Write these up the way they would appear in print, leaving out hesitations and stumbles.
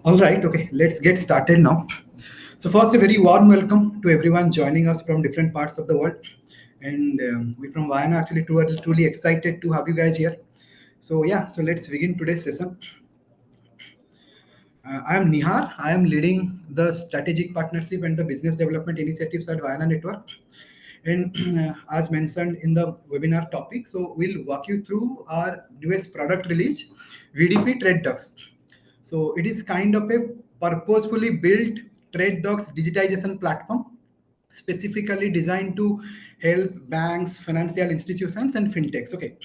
All right, okay, let's get started now. So, first, a very warm welcome to everyone joining us from different parts of the world. And we from Vienna actually truly excited to have you guys here. So let's begin today's session. I am Nihar. I am leading the strategic partnership and the business development initiatives at Vienna Network. And as mentioned in the webinar topic, so we'll walk you through our newest product release, VDP Trade Docs. So it is kind of a purposefully built trade docs digitization platform specifically designed to help banks, financial institutions, and fintechs. Okay,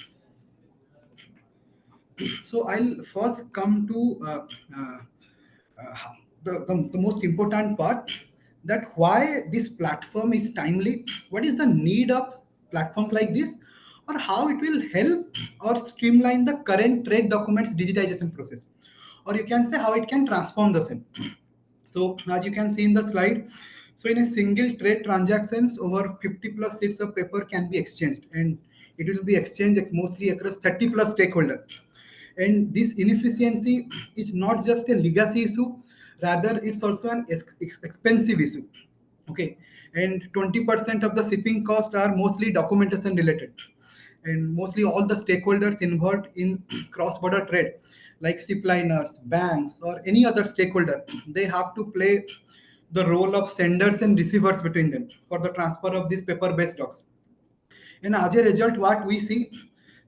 so I'll first come to uh, the most important part, that why this platform is timely, what is the need of platforms like this, or how it will help or streamline the current trade documents digitization process, or you can say how it can transform the same. So as you can see in the slide, so in a single trade transactions, over 50 plus sheets of paper can be exchanged, and it will be exchanged mostly across 30 plus stakeholders. And this inefficiency is not just a legacy issue, rather it's also an expensive issue. Okay, and 20% of the shipping costs are mostly documentation related, and mostly all the stakeholders involved in cross-border trade, like ship liners, banks, or any other stakeholder, they have to play the role of senders and receivers between them for the transfer of these paper-based docs. And as a result, what we see,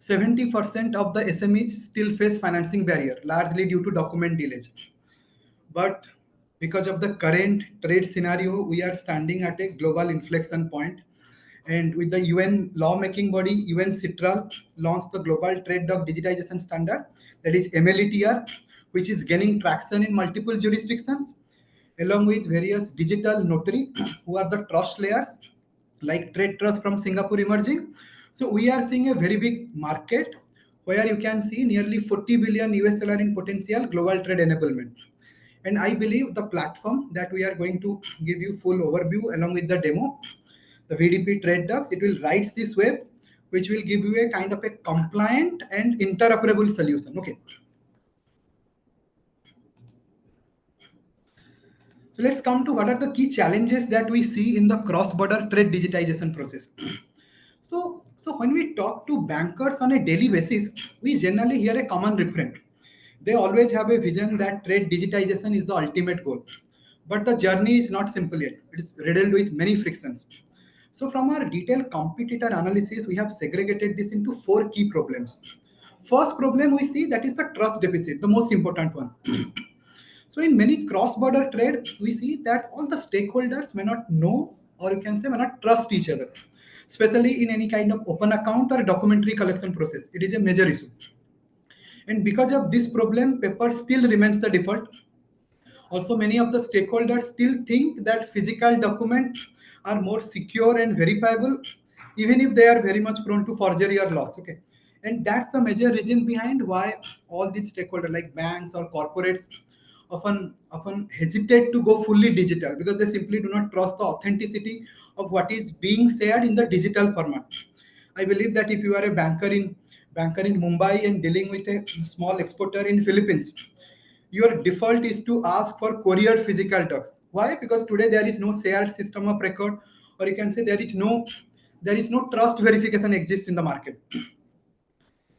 70% of the SMEs still face financing barrier, largely due to document delays. But because of the current trade scenario, we are standing at a global inflection point. And with the UN lawmaking body, UN CITRAL launched the Global Trade Doc Digitization Standard, that is MLETR, which is gaining traction in multiple jurisdictions, along with various digital notary, who are the trust layers, like Trade Trust from Singapore emerging. So we are seeing a very big market where you can see nearly 40 billion US dollar in potential global trade enablement. And I believe the platform that we are going to give you full overview along with the demo, the VDP Trade Docs, it will write this web, which will give you a kind of a compliant and interoperable solution. Okay. So let's come to what are the key challenges that we see in the cross-border trade digitization process. So when we talk to bankers on a daily basis, we generally hear a common refrain. They always have a vision that trade digitization is the ultimate goal. But the journey is not simple yet. It is riddled with many frictions. So from our detailed competitor analysis, we have segregated this into four key problems. First problem we see, that is the trust deficit, the most important one. So in many cross-border trade, we see that all the stakeholders may not know, or you can say may not trust each other, especially in any kind of open account or documentary collection process. It is a major issue. And because of this problem, paper still remains the default. Also, many of the stakeholders still think that physical documents are more secure and verifiable, even if they are very much prone to forgery or loss. Okay. And that's the major reason behind why all these stakeholders like banks or corporates often hesitate to go fully digital, because they simply do not trust the authenticity of what is being shared in the digital format. I believe that if you are a banker in Mumbai and dealing with a small exporter in Philippines, your default is to ask for couriered physical docs. Why? Because today there is no shared system of record, or you can say there is no trust verification exists in the market.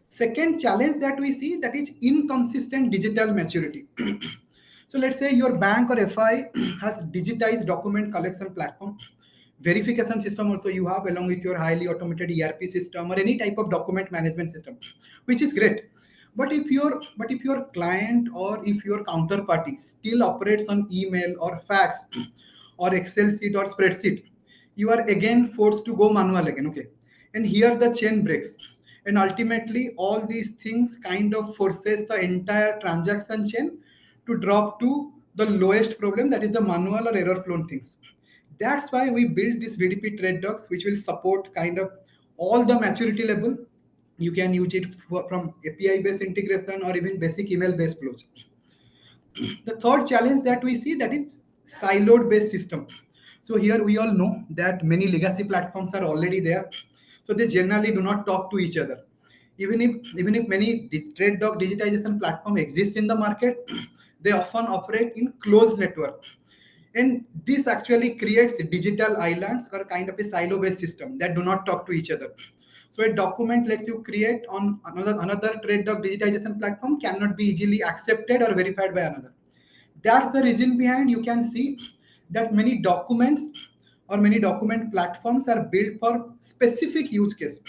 Second challenge that we see, that is inconsistent digital maturity. So let's say your bank or FI has digitized document collection platform, verification system also you have along with your highly automated ERP system or any type of document management system, which is great. But if your client or if your counterparty still operates on email or fax or Excel sheet or spreadsheet, you are again forced to go manual again. Okay, and here the chain breaks, and ultimately all these things kind of forces the entire transaction chain to drop to the lowest problem, that is the manual or error prone things. That's why we built this VDP trade docs, which will support kind of all the maturity level. You can use it from API based integration or even basic email based flows. The third challenge that we see, that is siloed based system. So here we all know that many legacy platforms are already there, so they generally do not talk to each other. Even if many trade doc digitization platform exist in the market, they often operate in closed network. And this actually creates digital islands or kind of a silo-based system that do not talk to each other. So a document lets you create on another trade doc digitization platform cannot be easily accepted or verified by another. That's the reason behind you can see that many documents or many document platforms are built for specific use case.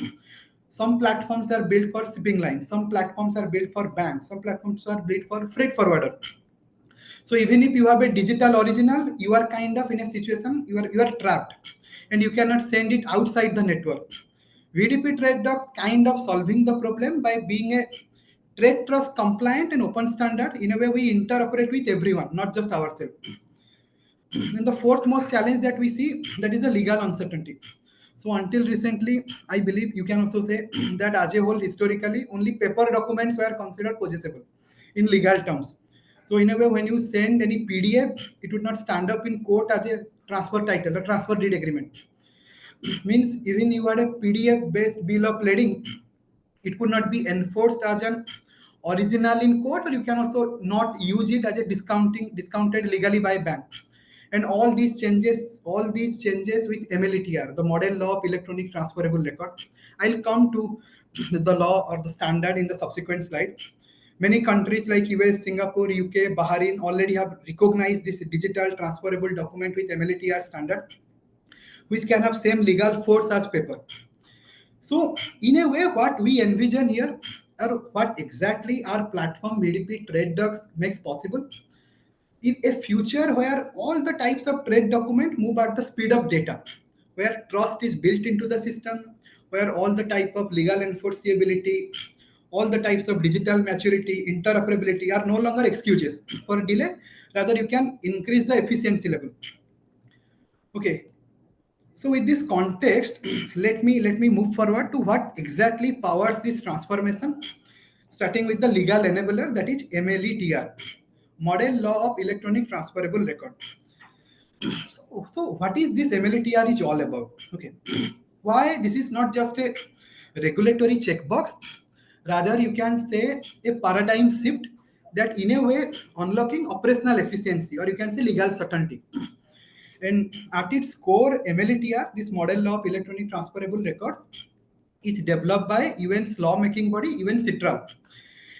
Some platforms are built for shipping lines, some platforms are built for banks, some platforms are built for freight forwarder. So even if you have a digital original, you are kind of in a situation you are trapped and you cannot send it outside the network. VDP trade docs kind of solving the problem by being a trade trust compliant and open standard. In a way, we interoperate with everyone, not just ourselves. And the fourth most challenge that we see, that is the legal uncertainty. So until recently, I believe you can also say that as a whole, historically, only paper documents were considered possessable in legal terms. So in a way, when you send any PDF, it would not stand up in court as a transfer title, a transfer deed agreement. Means even you had a PDF based bill of lading, it could not be enforced as an original in court, or you can also not use it as a discounted legally by bank. And all these changes with MLTR, the model law of electronic transferable record. I'll come to the law or the standard in the subsequent slide. Many countries like US, Singapore, UK, Bahrain already have recognized this digital transferable document with MLTR standard, which can have same legal force as paper. So, in a way, what we envision here, or what exactly our platform BDP Trade Docs makes possible, in a future where all the types of trade document move at the speed of data, where trust is built into the system, where all the type of legal enforceability, all the types of digital maturity, interoperability are no longer excuses for delay. Rather, you can increase the efficiency level. Okay, so with this context, let me move forward to what exactly powers this transformation, starting with the legal enabler, that is MLETR, Model Law of Electronic Transferable Record. So what is this MLETR is all about? Okay, why this is not just a regulatory checkbox, rather you can say a paradigm shift that in a way unlocking operational efficiency, or you can say legal certainty. And at its core, MLETR, this model law of electronic transferable records, is developed by UN's lawmaking body, UN CITRAL,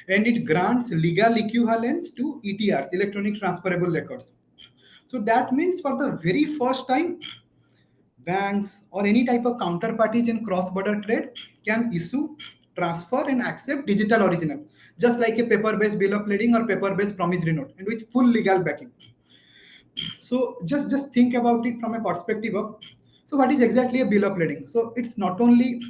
and it grants legal equivalence to ETRs, electronic transferable records. So that means for the very first time, banks or any type of counterparties in cross-border trade can issue, transfer, and accept digital original, just like a paper-based bill of lading or paper-based promissory note, and with full legal backing. So just think about it from a perspective of, so what is exactly a bill of lading? So it's not only,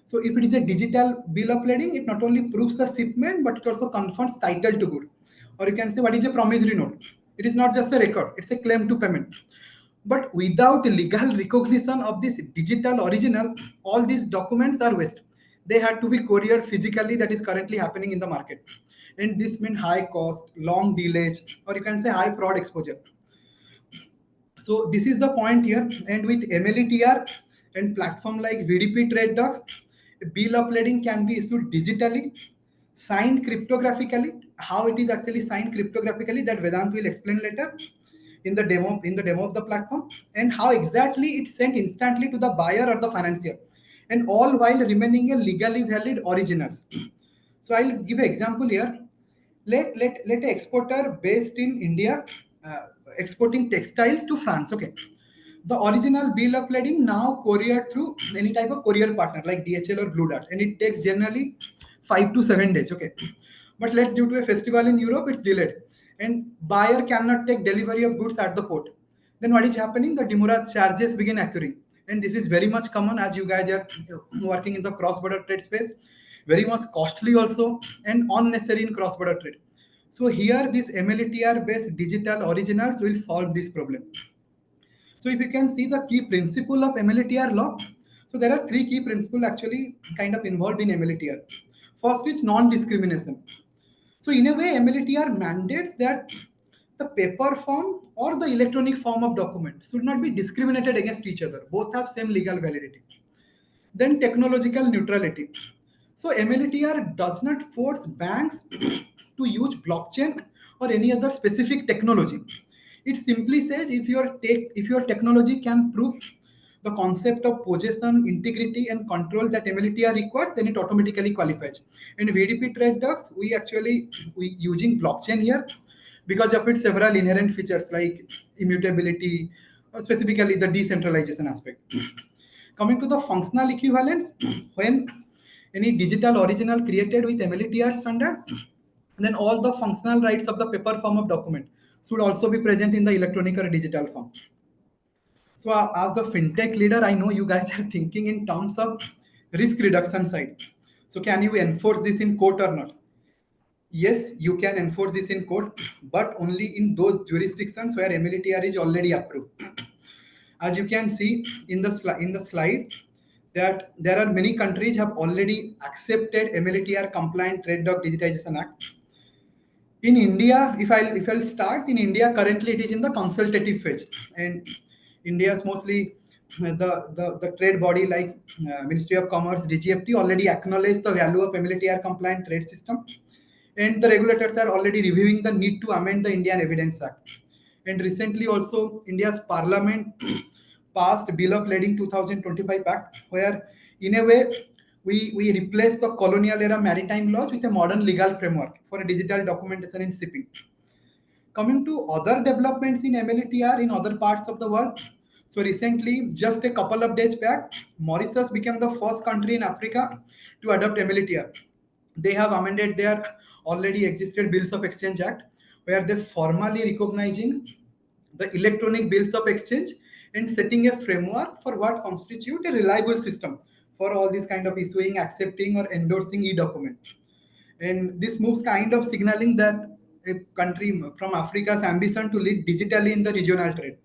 so if it is a digital bill of lading, it not only proves the shipment but it also confirms title to good. Or you can say what is a promissory note? It is not just a record, it's a claim to payment. But without legal recognition of this digital original, all these documents are waste. They had to be couriered physically, that is currently happening in the market. And this means high cost, long delays, or you can say high fraud exposure. So this is the point here. And with MLETR and platform like VDP Trade Docs, a bill of lading can be issued digitally, signed cryptographically. How it is actually signed cryptographically, that Vedant will explain later in the demo of the platform, and how exactly it's sent instantly to the buyer or the financier, and all while remaining a legally valid originals. So I'll give an example here. Let an exporter based in India uh, exporting textiles to France. Okay, the original bill of lading now couriered through any type of courier partner like DHL or Blue Dart, and it takes generally 5 to 7 days. Okay, but let's due to a festival in Europe, it's delayed, and buyer cannot take delivery of goods at the port. Then what is happening? The demurrage charges begin occurring, and this is very much common as you guys are working in the cross-border trade space. Very much costly also and unnecessary in cross-border trade. So here, this MLTR based digital originals will solve this problem. So if you can see the key principle of MLTR law, so there are three key principles actually kind of involved in MLTR. First is non-discrimination. So in a way, MLTR mandates that the paper form or the electronic form of document should not be discriminated against each other. Both have same legal validity. Then technological neutrality. So MLTR does not force banks to use blockchain or any other specific technology. It simply says if your technology can prove the concept of possession, integrity, and control that MLTR requires, then it automatically qualifies. In VDP trade docs, we using blockchain here because of its several inherent features like immutability, or specifically the decentralization aspect. Coming to the functional equivalence, when any digital original created with MLTR standard, then all the functional rights of the paper form of document should also be present in the electronic or digital form. So, as the fintech leader, I know you guys are thinking in terms of risk reduction side. So, can you enforce this in court or not? Yes, you can enforce this in court, but only in those jurisdictions where MLTR is already approved. As you can see in the slide, that there are many countries have already accepted MLTR compliant Trade Doc Digitization Act. In India, if I'll start in India, currently it is in the consultative phase, and India's mostly the trade body like Ministry of Commerce, DGFT already acknowledged the value of MLTR compliant trade system, and the regulators are already reviewing the need to amend the Indian Evidence Act. And recently also India's Parliament passed Bill of Lading 2025 Act, where in a way we replace the colonial era maritime laws with a modern legal framework for digital documentation and shipping. Coming to other developments in MLTR in other parts of the world. So recently, just a couple of days back, Mauritius became the first country in Africa to adopt MLTR. They have amended their already existed Bills of Exchange Act, where they formally recognizing the electronic bills of exchange and setting a framework for what constitute a reliable system for all these kind of issuing, accepting, or endorsing e-document. And this moves kind of signaling that a country from Africa's ambition to lead digitally in the regional trade.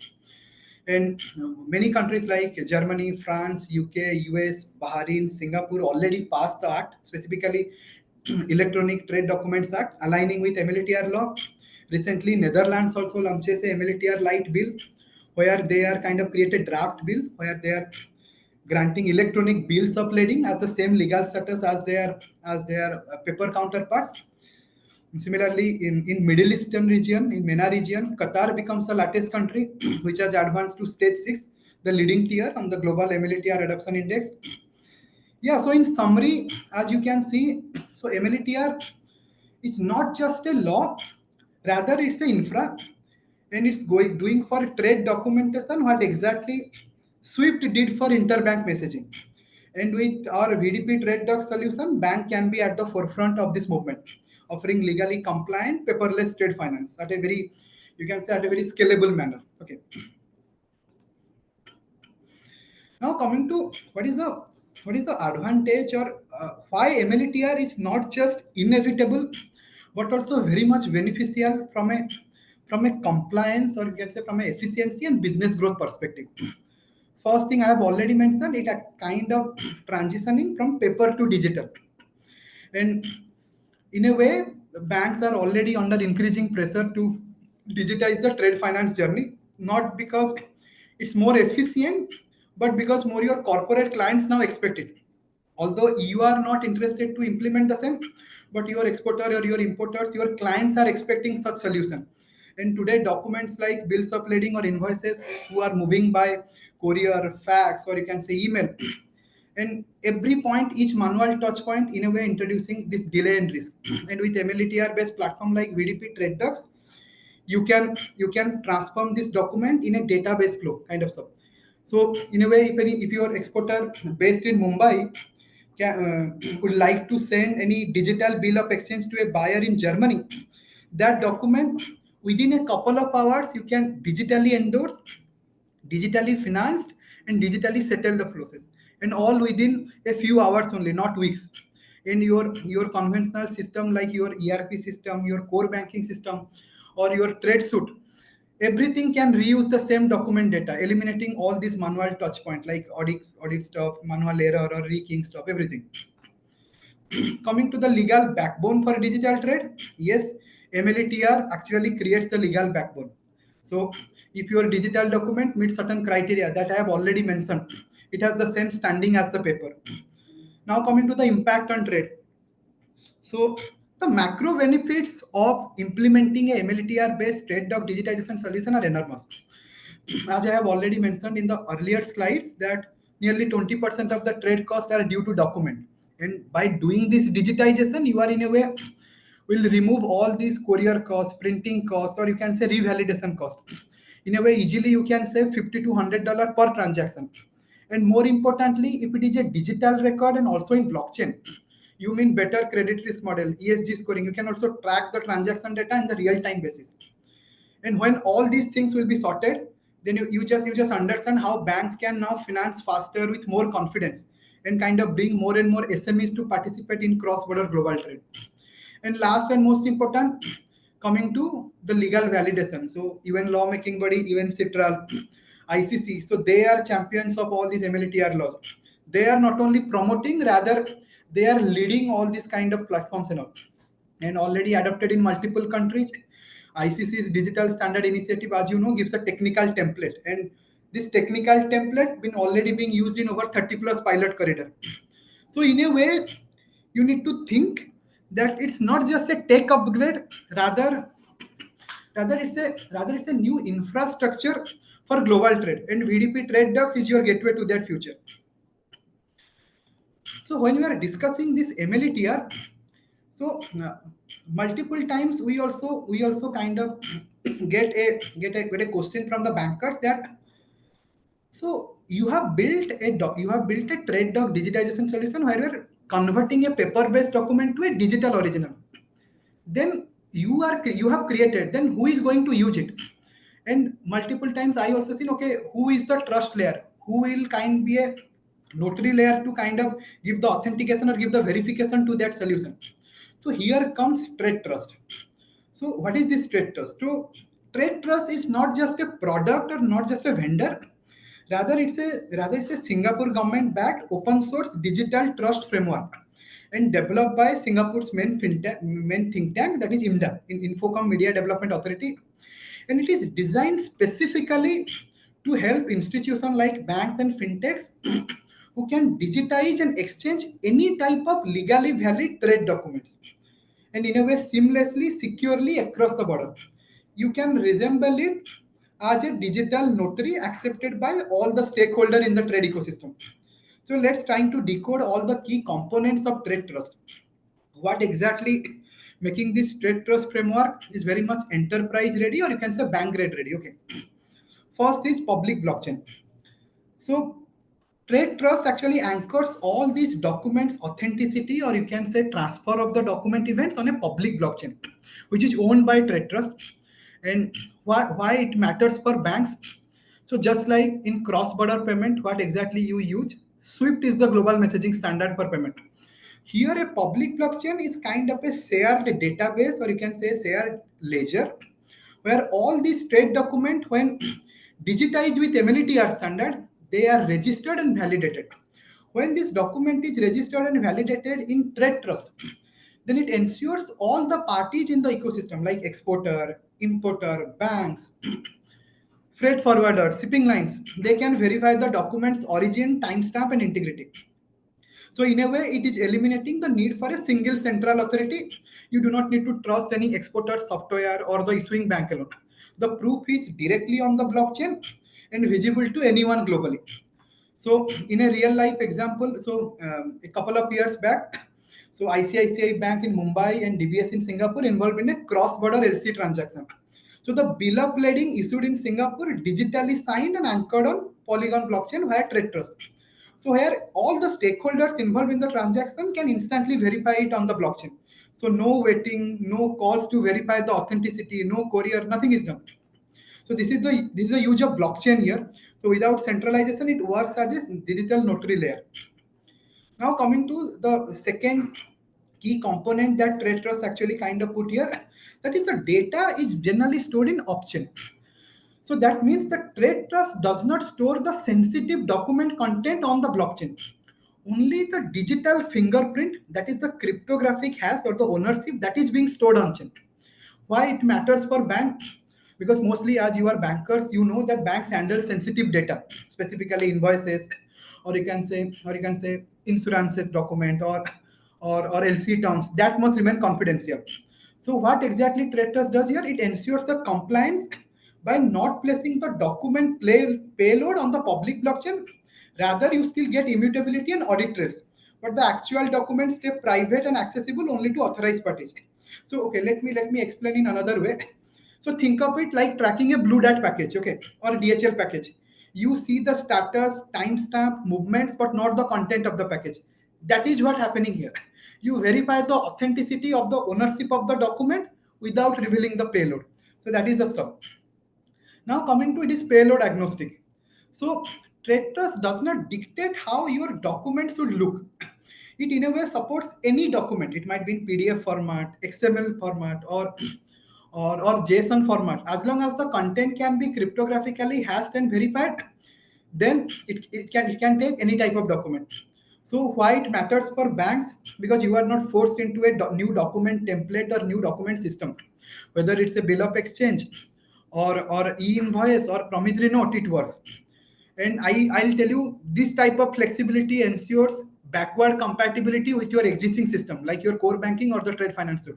And many countries like Germany, France, UK, US, Bahrain, Singapore already passed the act, specifically Electronic Trade Documents Act, aligning with MLTR law. Recently, Netherlands also launches a MLTR light bill, where they are kind of created draft bill where they are granting electronic bills of lading as the same legal status as their paper counterpart. Similarly, in Middle Eastern region, in MENA region, Qatar becomes the latest country which has advanced to stage 6, the leading tier on the global MLTR adoption index. Yeah, so in summary, as you can see, so MLTR is not just a law, rather it's an infra, and it's going doing for trade documentation what exactly Swift did for interbank messaging. And with our VDP trade doc solution, bank can be at the forefront of this movement, offering legally compliant paperless trade finance at a very, you can say, at a very scalable manner. Okay. Now coming to what is the advantage, or why MLTR is not just inevitable, but also very much beneficial from a compliance, or you can say from a efficiency and business growth perspective. First thing I have already mentioned, it a kind of transitioning from paper to digital, and in a way, banks are already under increasing pressure to digitize the trade finance journey, not because it's more efficient, but because more your corporate clients now expect it. Although you are not interested to implement the same, but your exporter or your importers, your clients are expecting such solution. And today, documents like bills of lading or invoices who are moving by courier, fax, or you can say email, and every point, each manual touch point, in a way introducing this delay and risk. And with MLTR based platform like VDP trade docs, you can transform this document in a database flow kind of stuff. So in a way, if your exporter based in Mumbai would like to send any digital bill of exchange to a buyer in Germany, that document within a couple of hours you can digitally endorse, digitally financed, and digitally settle the process, and all within a few hours only, not weeks. In your conventional system like your ERP system, your core banking system, or your trade suite, everything can reuse the same document data, eliminating all these manual touch points like audit stuff, manual error, or rekeying stuff, everything. Coming to the legal backbone for digital trade, yes, MLTR actually creates the legal backbone. So if your digital document meets certain criteria that I have already mentioned, it has the same standing as the paper. Now coming to the impact on trade. So The macro benefits of implementing a MLTR based trade doc digitization solution are enormous. As I have already mentioned in the earlier slides, that nearly 20% of the trade costs are due to document. And by doing this digitization, you are in a way will remove all these courier costs, printing costs, or you can say revalidation cost. In a way, easily you can save $50 to $100 per transaction. And more importantly, if it is a digital record and also in blockchain, you mean better credit risk model, ESG scoring. You can also track the transaction data in the real time basis. And when all these things will be sorted, then you just understand how banks can now finance faster with more confidence and kind of bring more and more SMEs to participate in cross-border global trade. And last and most important, coming to the legal validation. So even lawmaking body, even Citral, ICC, so they are champions of all these MLTR laws. They are not only promoting, rather they are leading all these kind of platforms and all, and already adopted in multiple countries. ICC's Digital Standard Initiative, as you know, gives a technical template, and this technical template been already being used in over 30 plus pilot corridor. So in a way, you need to think that it's not just a tech upgrade, rather rather it's a new infrastructure for global trade, and VDP Trade Docs is your gateway to that future. So when we are discussing this MLETR, so multiple times we also kind of get a question from the bankers that, so you have built a trade doc digitization solution where you're converting a paper based document to a digital original. Then you have created, then who is going to use it? And multiple times I also seen, okay, who is the trust layer, who will kind be a notary layer to kind of give the authentication or give the verification to that solution. So here comes trade trust. So what is this trade trust? So trade trust is not just a product or not just a vendor, rather it's a Singapore government backed open source digital trust framework and developed by Singapore's main think tank, that is IMDA, in Infocom Media Development Authority. And it is designed specifically to help institutions like banks and fintechs who can digitize and exchange any type of legally valid trade documents, and in a way seamlessly, securely across the border. You can resemble it as a digital notary accepted by all the stakeholders in the trade ecosystem. So let's try to decode all the key components of trade trust. What exactly making this trade trust framework is very much enterprise ready, or you can say bank grade ready. Okay. First is public blockchain. So trade trust actually anchors all these documents authenticity, or you can say transfer of the document events on a public blockchain, which is owned by trade trust. And why it matters for banks? So just like in cross-border payment, what exactly you use? Swift is the global messaging standard for payment. Here, a public blockchain is kind of a shared database, or you can say shared ledger, where all these trade documents, when digitized with MLTR standard, they are registered and validated. When this document is registered and validated in trade trust, then it ensures all the parties in the ecosystem, like exporter, importer, banks, freight forwarders, shipping lines, they can verify the document's origin, timestamp, and integrity. So in a way, it is eliminating the need for a single central authority. You do not need to trust any exporter software or the issuing bank alone. The proof is directly on the blockchain and visible to anyone globally. So in a real life example, so a couple of years back, so ICICI Bank in Mumbai and DBS in Singapore involved in a cross-border LC transaction. So the bill of lading issued in Singapore digitally signed and anchored on Polygon blockchain via Trade Trust. So here, all the stakeholders involved in the transaction can instantly verify it on the blockchain. So no waiting, no calls to verify the authenticity, no courier, nothing is done. So this is the use of blockchain here. So without centralization, it works as a digital notary layer. Now coming to the second key component that trade trust actually kind of put here, that is the data is generally stored in option. So that means the trade trust does not store the sensitive document content on the blockchain. Only the digital fingerprint, that is the cryptographic hash or the ownership, that is being stored on chain. Why it matters for bank? Because mostly as you are bankers, you know that banks handle sensitive data, specifically invoices, or you can say insurances document, or LC terms that must remain confidential. So what exactly Trade Trust does here? It ensures the compliance by not placing the document payload on the public blockchain. Rather, you still get immutability and audit trails, but the actual documents stay private and accessible only to authorized parties. So okay, let me explain in another way. So think of it like tracking a Blue Dart package, okay, or DHL package. You see the status, timestamp, movements, but not the content of the package. That is what happening here. You verify the authenticity of the ownership of the document without revealing the payload. So that is the stuff. Now coming to it is payload agnostic. So Trade Trust does not dictate how your document should look. It in a way supports any document. It might be in PDF format, XML format, or JSON format. As long as the content can be cryptographically hashed and verified, then it can take any type of document. So why it matters for banks? Because you are not forced into a new document template or new document system, whether it's a bill of exchange or e-invoice or promissory note, it works. And I'll tell you, this type of flexibility ensures backward compatibility with your existing system, like your core banking or the trade finance suite.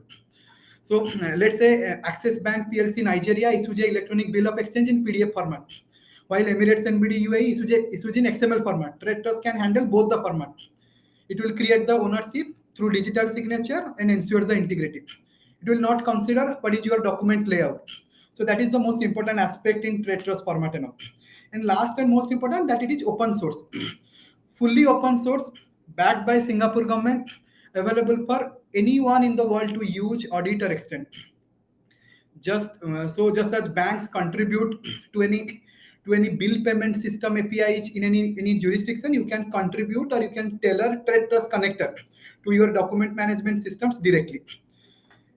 So let's say Access Bank PLC Nigeria issues a electronic bill of exchange in PDF format, while Emirates NBD UAE issues in XML format. Trade Trust can handle both the format. It will create the ownership through digital signature and ensure the integrity. It will not consider what is your document layout. So that is the most important aspect in Trade Trust format and all. And last and most important, that it is open source. Fully open source, backed by Singapore government, available for anyone in the world to use, audit, or extend. Just as banks contribute to any bill payment system APIs in any jurisdiction, you can contribute or you can tailor Trade Trust connector to your document management systems directly.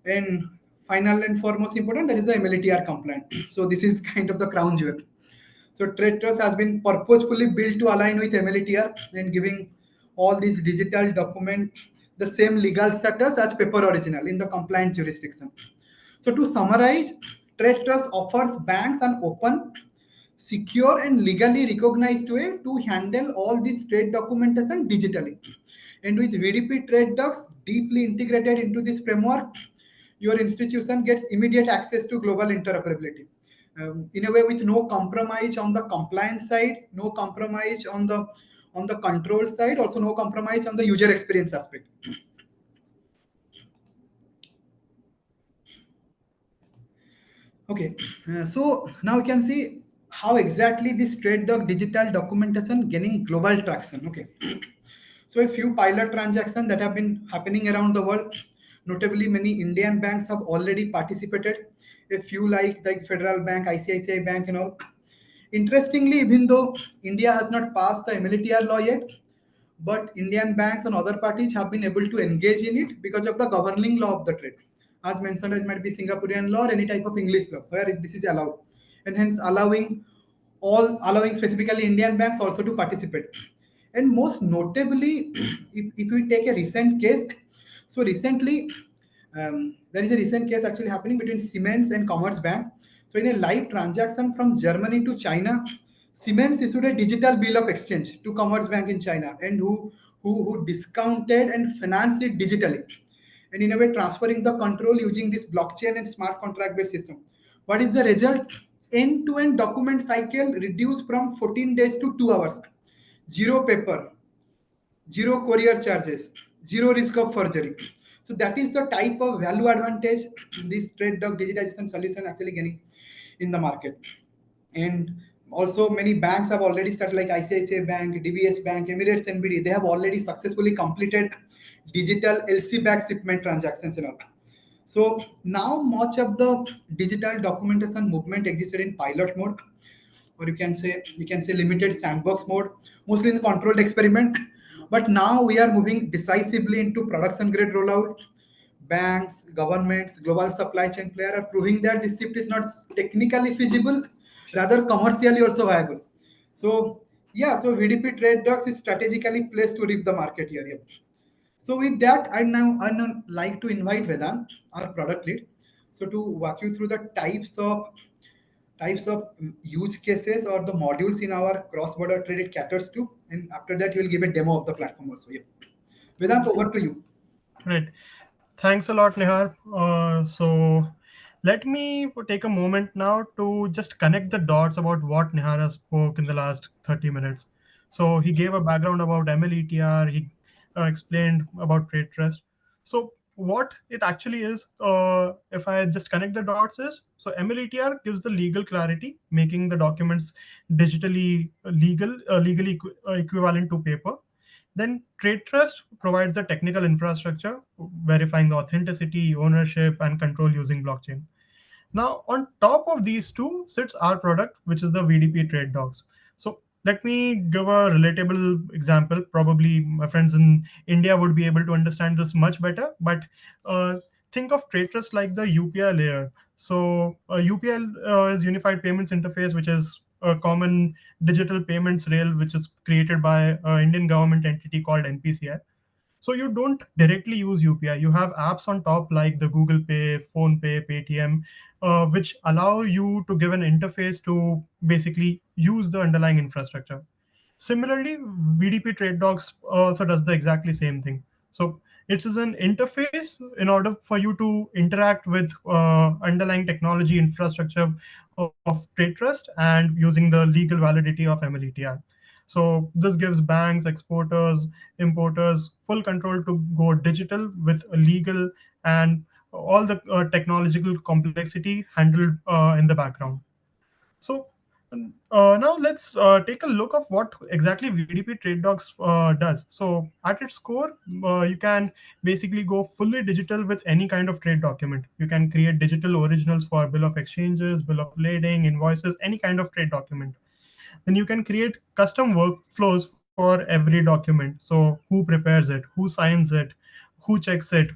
And final and foremost important, that is the MLTR compliant. So this is kind of the crown jewel. So Trade Trust has been purposefully built to align with MLTR and giving all these digital document the same legal status as paper original in the compliant jurisdiction. So to summarize, Trade Trust offers banks an open, secure, and legally recognized way to handle all this trade documentation digitally. And with VDP Trade Docs deeply integrated into this framework, your institution gets immediate access to global interoperability. In a way, with no compromise on the compliance side, no compromise on the control side, also no compromise on the user experience aspect. Okay, so now you can see how exactly this trade doc digital documentation gaining global traction. Okay, so a few pilot transactions that have been happening around the world. Notably, many Indian banks have already participated. A few like Federal Bank, ICICI Bank, and all. Interestingly, even though India has not passed the MLTR law yet, but Indian banks and other parties have been able to engage in it because of the governing law of the trade. As mentioned, it might be Singaporean law or any type of English law where this is allowed, and hence allowing specifically Indian banks also to participate. And most notably, if we take a recent case, so recently there is a recent case actually happening between Siemens and Commerce Bank. So in a live transaction from Germany to China, Siemens issued a digital bill of exchange to Commerce Bank in China, and who discounted and financed it digitally, and in a way transferring the control using this blockchain and smart contract based system. What is the result? End to end document cycle reduced from 14 days to 2 hours. Zero paper, zero courier charges, zero risk of forgery. So that is the type of value advantage this trade doc digitization solution actually getting in the market. And also many banks have already started, like ICICI Bank, DBS Bank, Emirates NBD. They have already successfully completed digital LC back shipment transactions and all. So now much of the digital documentation movement existed in pilot mode, or you can say limited sandbox mode, mostly in controlled experiment. But now we are moving decisively into production grade rollout. Banks, governments, global supply chain player are proving that this shift is not technically feasible, rather commercially also viable. So yeah, so VDP Trade Docs is strategically placed to reap the market here. Yeah. So with that, I now like to invite Vedant, our product lead, so to walk you through the types of use cases or the modules in our cross-border trade it caters to, and after that, he will give a demo of the platform also. Yeah. Vedant, over to you. Right. Thanks a lot, Nihar. So let me take a moment now to just connect the dots about what Nihar has spoke in the last 30 minutes. So he gave a background about MLETR, he explained about trade trust. So what it actually is, if I just connect the dots is, so MLETR gives the legal clarity, making the documents digitally legally equivalent to paper. Then trade trust provides the technical infrastructure, verifying the authenticity, ownership, and control using blockchain. Now, on top of these two sits our product, which is the VDP Trade Docs. So let me give a relatable example. Probably my friends in India would be able to understand this much better. But uh, think of trade trust like the UPI layer. So UPI is Unified Payments Interface, which is a common digital payments rail, which is created by an Indian government entity called NPCI. So you don't directly use UPI. You have apps on top like the Google Pay, Phone Pay, Paytm, which allow you to give an interface to basically use the underlying infrastructure. Similarly, VDP Trade Docs also does the exactly same thing. So it is an interface in order for you to interact with underlying technology infrastructure of trade trust and using the legal validity of MLETR. So this gives banks, exporters, importers full control to go digital with a legal and all the technological complexity handled in the background. So now let's take a look of what exactly VDP Trade Docs does. So at its core, you can basically go fully digital with any kind of trade document. You can create digital originals for bill of exchanges, bill of lading, invoices, any kind of trade document. Then you can create custom workflows for every document. So who prepares it, who signs it, who checks it,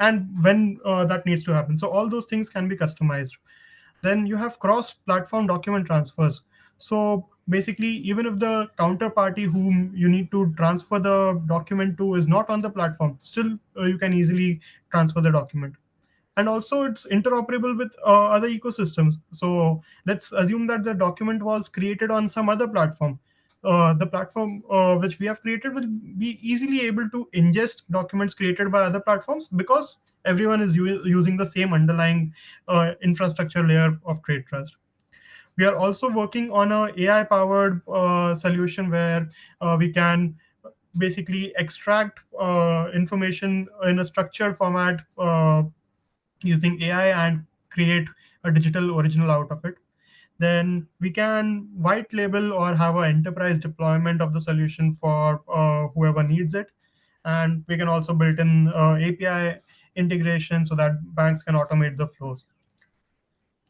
and when that needs to happen. So all those things can be customized. Then you have cross platform document transfers. So basically, even if the counterparty whom you need to transfer the document to is not on the platform, still you can easily transfer the document. And also it's interoperable with other ecosystems. So let's assume that the document was created on some other platform. The platform which we have created will be easily able to ingest documents created by other platforms, because everyone is using the same underlying infrastructure layer of trade trust. We are also working on a AI powered solution where we can basically extract information in a structured format using AI and create a digital original out of it. Then we can white label or have an enterprise deployment of the solution for whoever needs it. And we can also build in API integration so that banks can automate the flows.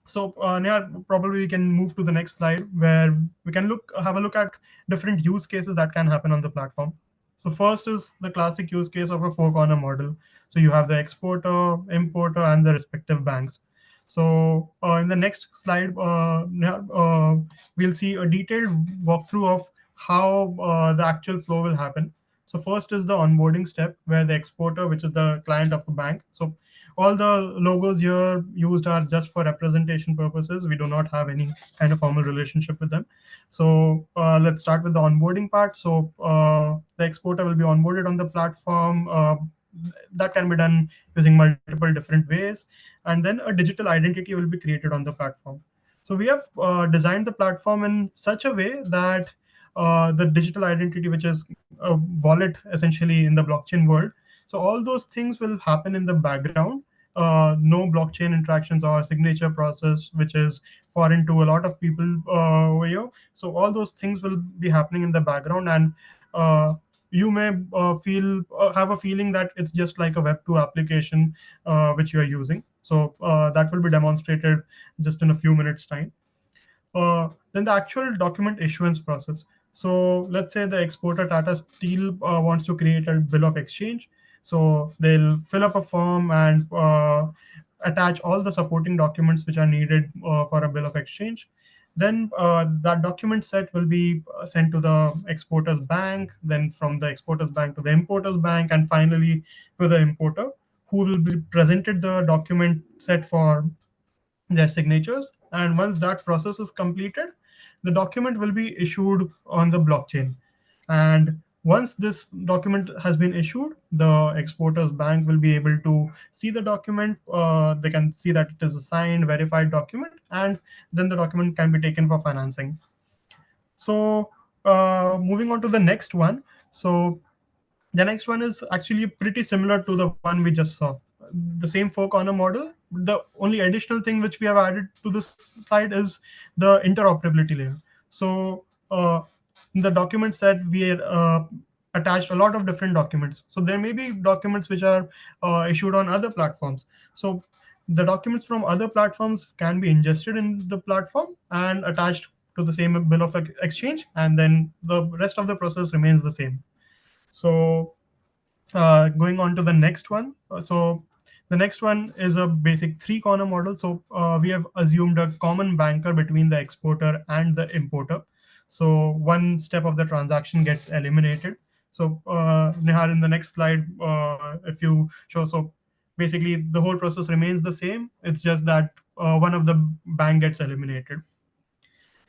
So Nihar, probably we can move to the next slide where we can have a look at different use cases that can happen on the platform. So first is the classic use case of a four corner model. So you have the exporter, importer, and the respective banks. So in the next slide, we'll see a detailed walkthrough of how the actual flow will happen. So first is the onboarding step where the exporter, which is the client of a bank. So all the logos here used are just for representation purposes. We do not have any kind of formal relationship with them. So let's start with the onboarding part. So the exporter will be onboarded on the platform. That can be done using multiple different ways. And then a digital identity will be created on the platform. So we have designed the platform in such a way that the digital identity, which is a wallet essentially in the blockchain world, so all those things will happen in the background. No blockchain interactions or signature process, which is foreign to a lot of people over here. So all those things will be happening in the background, and you may have a feeling that it's just like a Web2 application which you are using. So that will be demonstrated just in a few minutes time. Then the actual document issuance process. So let's say the exporter Tata Steel wants to create a bill of exchange. So they'll fill up a form and attach all the supporting documents which are needed for a bill of exchange. Then that document set will be sent to the exporter's bank, then from the exporter's bank to the importer's bank, and finally to the importer, who will be presented the document set for their signatures. And once that process is completed, the document will be issued on the blockchain. And Once this document has been issued, the exporter's bank will be able to see the document. They can see that it is a signed, verified document, and then the document can be taken for financing. So moving on to the next one. So the next one is actually pretty similar to the one we just saw. The same four corner model. The only additional thing which we have added to this slide is the interoperability layer. So in the document set, we attached a lot of different documents. So there may be documents which are issued on other platforms. So the documents from other platforms can be ingested in the platform and attached to the same bill of exchange, and then the rest of the process remains the same. So going on to the next one. So the next one is a basic three corner model. So we have assumed a common banker between the exporter and the importer. So one step of the transaction gets eliminated. So Nihar, in the next slide, if you show, so basically the whole process remains the same. It's just that one of the bank gets eliminated.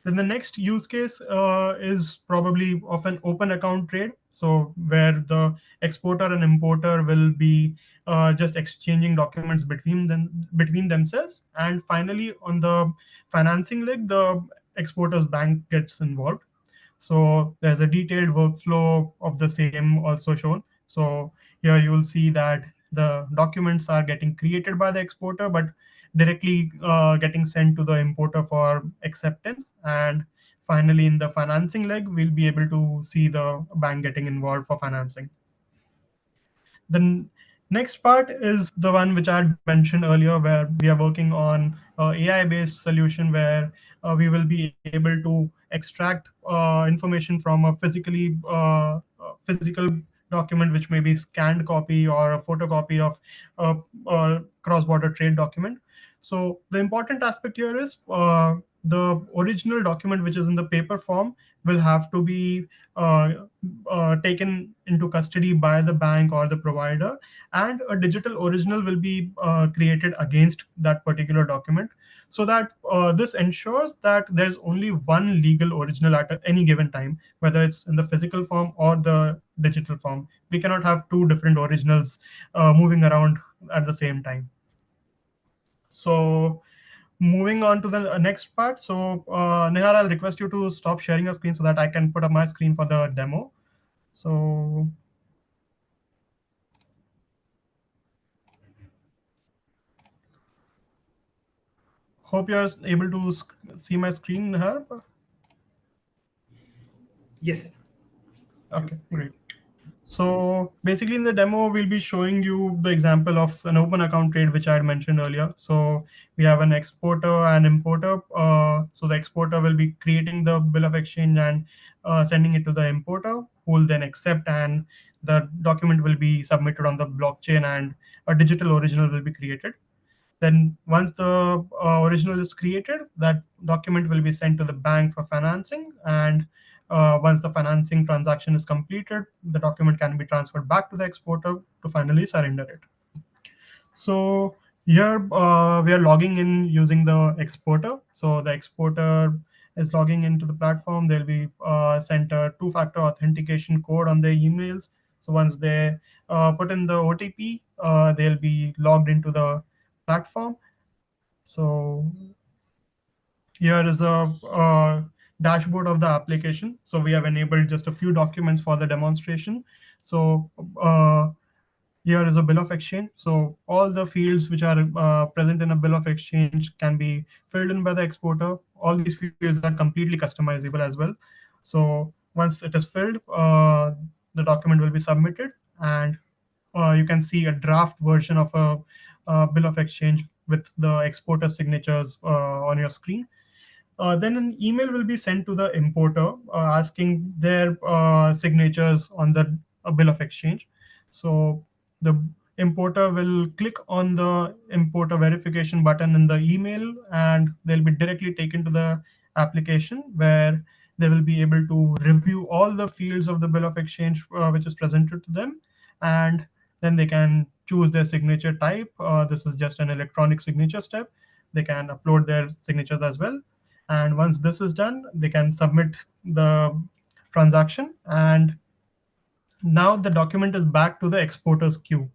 Then the next use case is probably of an open account trade. So where the exporter and importer will be just exchanging documents between themselves. And finally, on the financing leg, the exporter's bank gets involved. So there's a detailed workflow of the same also shown. So here you will see that the documents are getting created by the exporter, but directly getting sent to the importer for acceptance. And finally, in the financing leg, we'll be able to see the bank getting involved for financing. The next part is the one which I had mentioned earlier, where we are working on AI-based solution where we will be able to extract information from a physical document, which may be scanned copy or a photocopy of a cross-border trade document. So the important aspect here is the original document, which is in the paper form, will have to be taken into custody by the bank or the provider, and a digital original will be created against that particular document, so that this ensures that there's only one legal original at any given time, whether it's in the physical form or the digital form. We cannot have two different originals moving around at the same time. So moving on to the next part. So Nihar, I'll request you to stop sharing your screen so that I can put up my screen for the demo. So hope you're able to see my screen, Nihar. Yes. Okay, great. So basically in the demo, we'll be showing you the example of an open account trade, which I had mentioned earlier. So we have an exporter and importer. So the exporter will be creating the bill of exchange and sending it to the importer, who will then accept, and the document will be submitted on the blockchain, and a digital original will be created. Then once the original is created, that document will be sent to the bank for financing. And once the financing transaction is completed, the document can be transferred back to the exporter to finally surrender it. So here we are logging in using the exporter. So the exporter is logging into the platform. They'll be sent a two-factor authentication code on their emails. So once they put in the OTP, they'll be logged into the platform. So here is a dashboard of the application. So we have enabled just a few documents for the demonstration. So here is a bill of exchange. So all the fields which are present in a bill of exchange can be filled in by the exporter. All these fields are completely customizable as well. So once it is filled, the document will be submitted, and you can see a draft version of a bill of exchange with the exporter signatures on your screen. Then an email will be sent to the importer asking their signatures on the bill of exchange. So the importer will click on the importer verification button in the email, and they'll be directly taken to the application, where they will be able to review all the fields of the bill of exchange which is presented to them, and then they can choose their signature type. This is just an electronic signature step. They can upload their signatures as well. And once this is done, they can submit the transaction, and Now the document is back to the exporter's queue.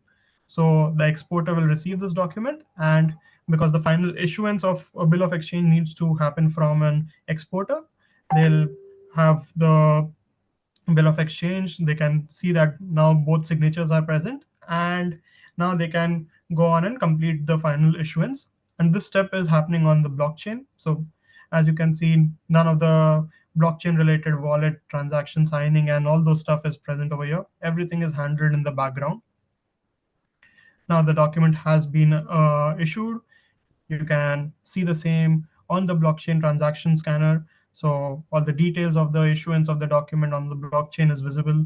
So the exporter will receive this document, and because the final issuance of a bill of exchange needs to happen from an exporter, they'll have the bill of exchange. They can see that now both signatures are present, and now they can go on and complete the final issuance. And this step is happening on the blockchain. So as you can see, none of the blockchain related wallet transaction signing and all those stuff is present over here. Everything is handled in the background. Now the document has been issued. You can see the same on the blockchain transaction scanner. So all the details of the issuance of the document on the blockchain is visible.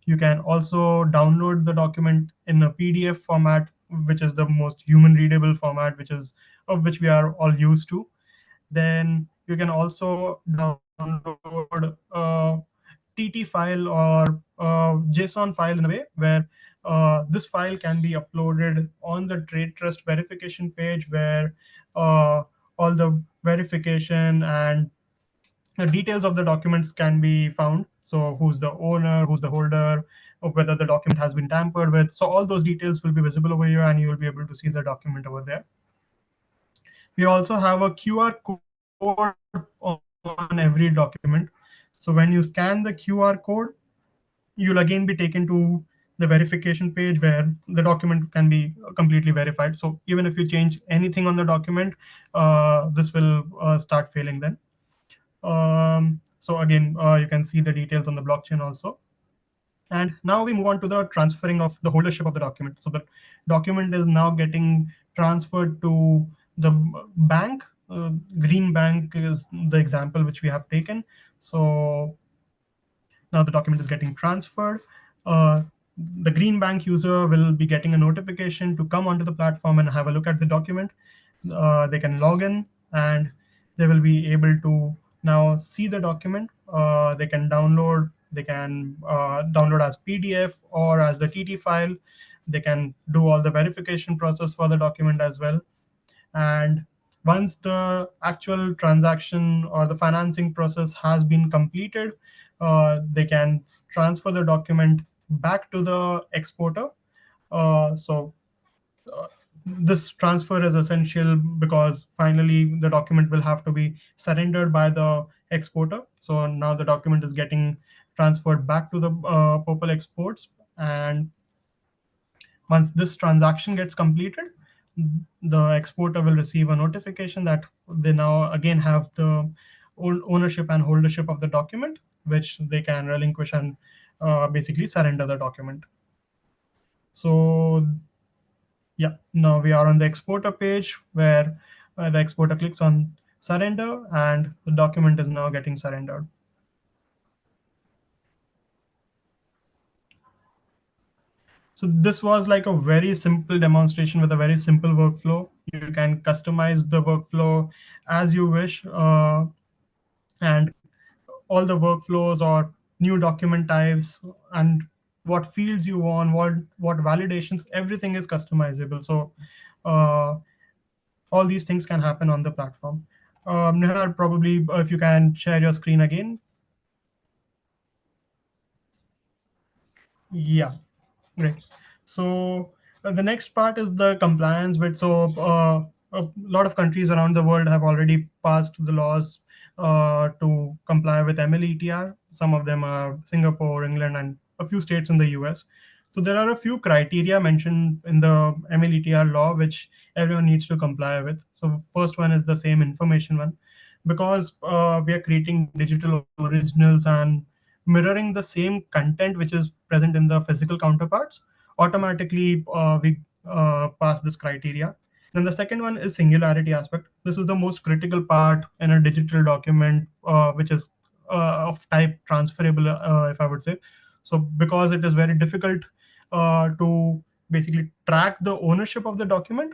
You can also download the document in a PDF format, which is the most human readable format, which is of which we are all used to. Then you can also download a TT file or a JSON file in a way where this file can be uploaded on the Trade Trust verification page, where uh, all the verification and the details of the documents can be found. So who's the owner, who's the holder, of whether the document has been tampered with. So all those details will be visible over here, and you will be able to see the document over there. We also have a QR code on every document. So when you scan the QR code, you'll again be taken to the verification page where the document can be completely verified. So even if you change anything on the document, this will start failing then. So again, you can see the details on the blockchain also. And now we move on to the transferring of the holdership of the document. So the document is now getting transferred to the bank. Green Bank is the example which we have taken. So now the document is getting transferred. Uh, the Green Bank user will be getting a notification to come onto the platform and have a look at the document. They can log in, and they will be able to now see the document. They can download. They can download as PDF or as the TT file. They can do all the verification process for the document as well. And once the actual transaction or the financing process has been completed, they can transfer the document back to the exporter. So this transfer is essential because finally the document will have to be surrendered by the exporter. So now the document is getting transferred back to the Popal Exports, and once this transaction gets completed, the exporter will receive a notification that they now again have the ownership and holdership of the document, which they can relinquish and basically surrender the document. So yeah, now we are on the exporter page where the exporter clicks on surrender, and the document is now getting surrendered. So this was like a very simple demonstration with a very simple workflow. You can customize the workflow as you wish, and all the workflows or new document types and what fields you want, what validations, everything is customizable. So uh, all these things can happen on the platform. Nihar, probably if you can share your screen again. Yeah, great. So the next part is the compliance bit. So a lot of countries around the world have already passed the laws to comply with MLETR. Some of them are Singapore, England, and a few states in the US. So there are a few criteria mentioned in the MLETR law which everyone needs to comply with. So first one is the same information one, because we are creating digital originals and mirroring the same content which is present in the physical counterparts. Automatically we pass this criteria. Then the second one is singularity aspect. This is the most critical part in a digital document, which is of type transferable, if I would say. So because it is very difficult to basically track the ownership of the document,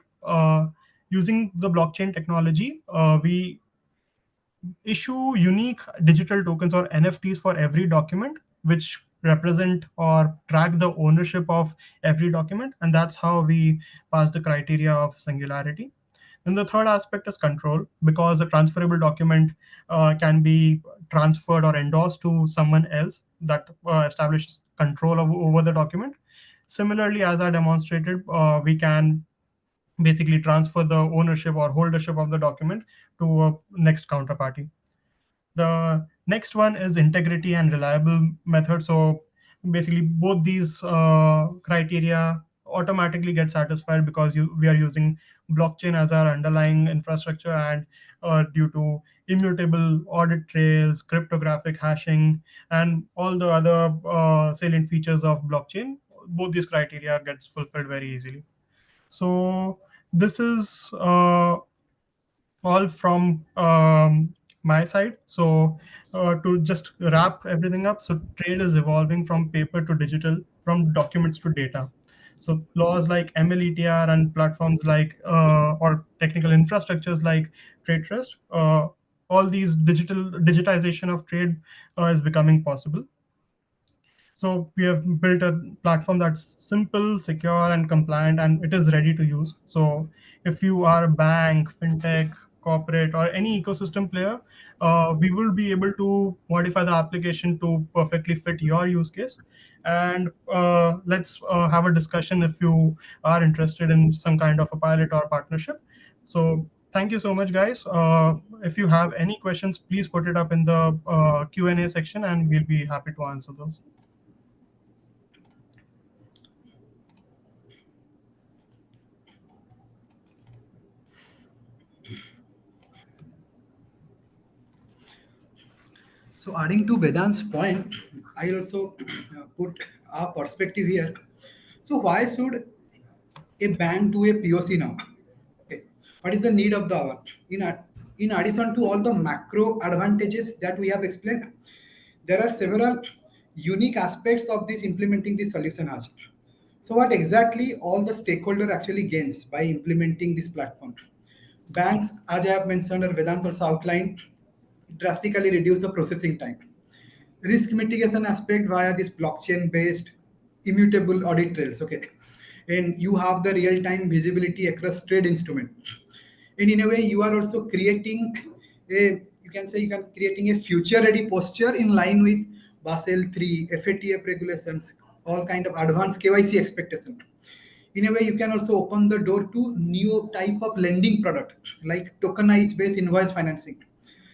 using the blockchain technology, we issue unique digital tokens or NFTs for every document, which represent or track the ownership of every document. And that's how we pass the criteria of singularity. Then the third aspect is control, because a transferable document can be transferred or endorsed to someone else. That establishes control over the document. Similarly, as I demonstrated, we can basically transfer the ownership or holdership of the document to a next counterparty. The next one is integrity and reliable method. So basically, both these criteria automatically get satisfied because we are using blockchain as our underlying infrastructure, and due to immutable audit trails, cryptographic hashing, and all the other salient features of blockchain, both these criteria gets fulfilled very easily. So this is all from my side. So to just wrap everything up, so trade is evolving from paper to digital, from documents to data. So laws like MLETR and platforms like or technical infrastructures like Trade Trust, all these digitization of trade is becoming possible. So we have built a platform that's simple, secure, and compliant, and it is ready to use. So if you are a bank, fintech, corporate, or any ecosystem player, we will be able to modify the application to perfectly fit your use case. And let's have a discussion if you are interested in some kind of a pilot or partnership. So thank you so much, guys. If you have any questions, please put it up in the Q&A section, and we'll be happy to answer those. So adding to Vedant's point, I also put our perspective here. So why should a bank do a POC now? Okay. What is the need of the hour? In addition to all the macro advantages that we have explained, there are several unique aspects of this implementing this solution as. So what exactly all the stakeholder actually gains by implementing this platform? Banks, as I have mentioned, or Vedant also outlined, drastically reduce the processing time. Risk mitigation aspect via this blockchain based immutable audit trails. Okay. And you have the real time visibility across trade instrument. And in a way, you are also creating you can say you can creating a future ready posture in line with Basel 3, FATF regulations, all kind of advanced KYC expectation. In a way, you can also open the door to new type of lending product like tokenized based invoice financing,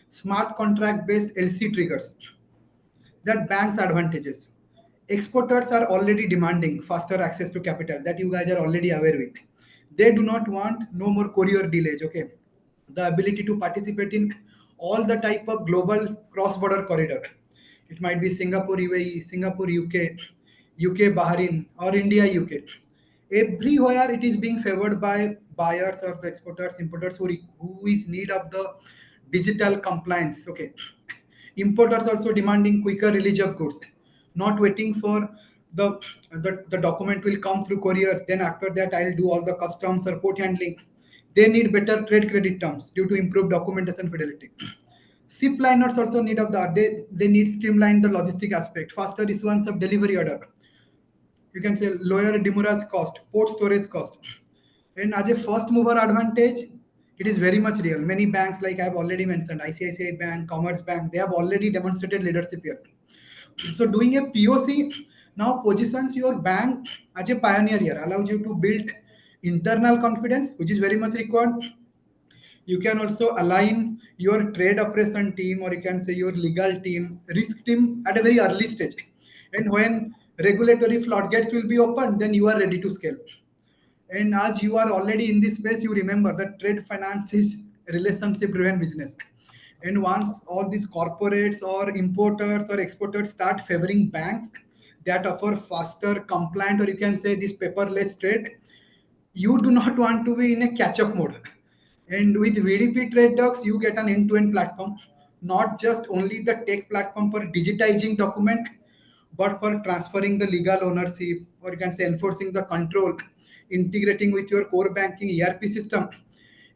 smart contract based LC triggers, that banks advantages. Exporters are already demanding faster access to capital, that you guys are already aware with. They do not want no more courier delays. Okay, the ability to participate in all the type of global cross border corridor. It might be Singapore UAE, Singapore UK Bahrain, or India UK. Everywhere it is being favored by buyers or the exporters importers who is need of the digital compliance. Okay, importers also demanding quicker release of goods, not waiting for the document will come through courier, then after that I'll do all the customs or port handling. They need better trade credit terms due to improved documentation fidelity. Ship liners also need of that. They need streamline the logistic aspect, faster issuance of delivery order. You can say lower demurrage cost, port storage cost. And as a first mover advantage, it is very much real. Many banks, like I have already mentioned, ICICI Bank, Commerce Bank, they have already demonstrated leadership here. So doing a POC now positions your bank as a pioneer here, allows you to build internal confidence, which is very much required. You can also align your trade operation team, or you can say your legal team, risk team at a very early stage. And when regulatory floodgates will be opened, then you are ready to scale. And as you are already in this space, you remember that trade finance is relationship driven business. And once all these corporates or importers or exporters start favoring banks that offer faster, compliant, or you can say this paperless trade, you do not want to be in a catch up mode. And with VDP Trade Docs, you get an end to end platform, not just only the tech platform for digitizing document, but for transferring the legal ownership, or you can say enforcing the control, integrating with your core banking ERP system,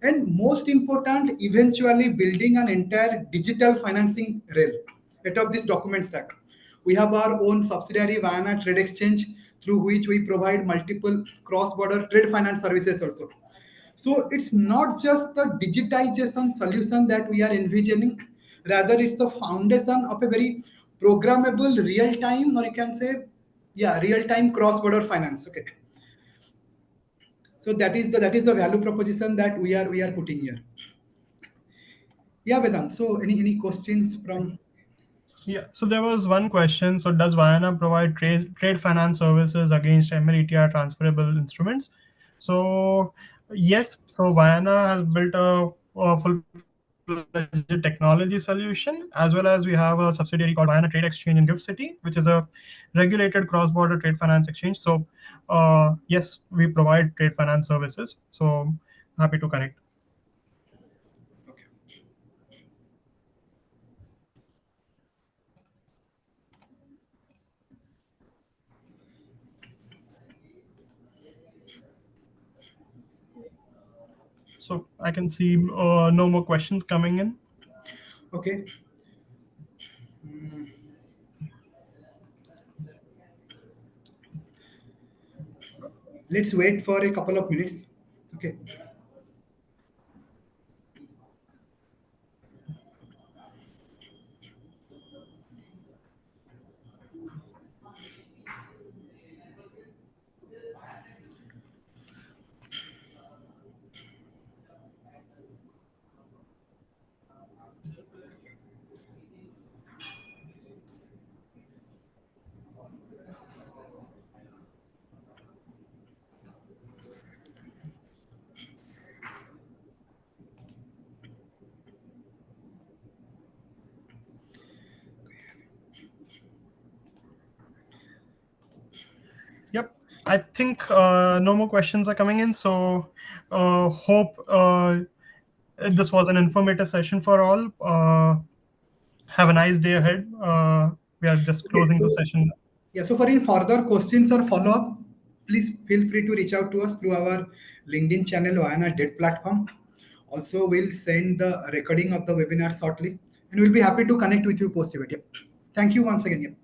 and most important, eventually building an entire digital financing rail out of this document stack. We have our own subsidiary Vayana Trade Exchange, through which we provide multiple cross-border trade finance services also. So it's not just the digitization solution that we are envisioning, rather it's a foundation of a very programmable real-time, or you can say Yeah, real time cross border finance. Okay, so that is the value proposition that we are putting here. Yeah, Vedant. So any questions from? Yeah, so there was one question. So, does Viana provide trade finance services against MLETR transferable instruments? So, yes. So, Viana has built a full-fledged technology solution, as well as we have a subsidiary called Viana Trade Exchange in Gift City, which is a regulated cross-border trade finance exchange. So, yes, we provide trade finance services. So, happy to connect. Okay. So, I can see no more questions coming in. Okay. Let's wait for a couple of minutes. Okay. Yep. I think no more questions are coming in. So, hope this was an informative session for all. Have a nice day ahead. We are just Okay. closing So the session. yeah. So for any further questions or follow up, please feel free to reach out to us through our LinkedIn channel Vayana Debt platform. Also, we'll send the recording of the webinar shortly, and we'll be happy to connect with you post event. Yep. Thank you once again. Yep.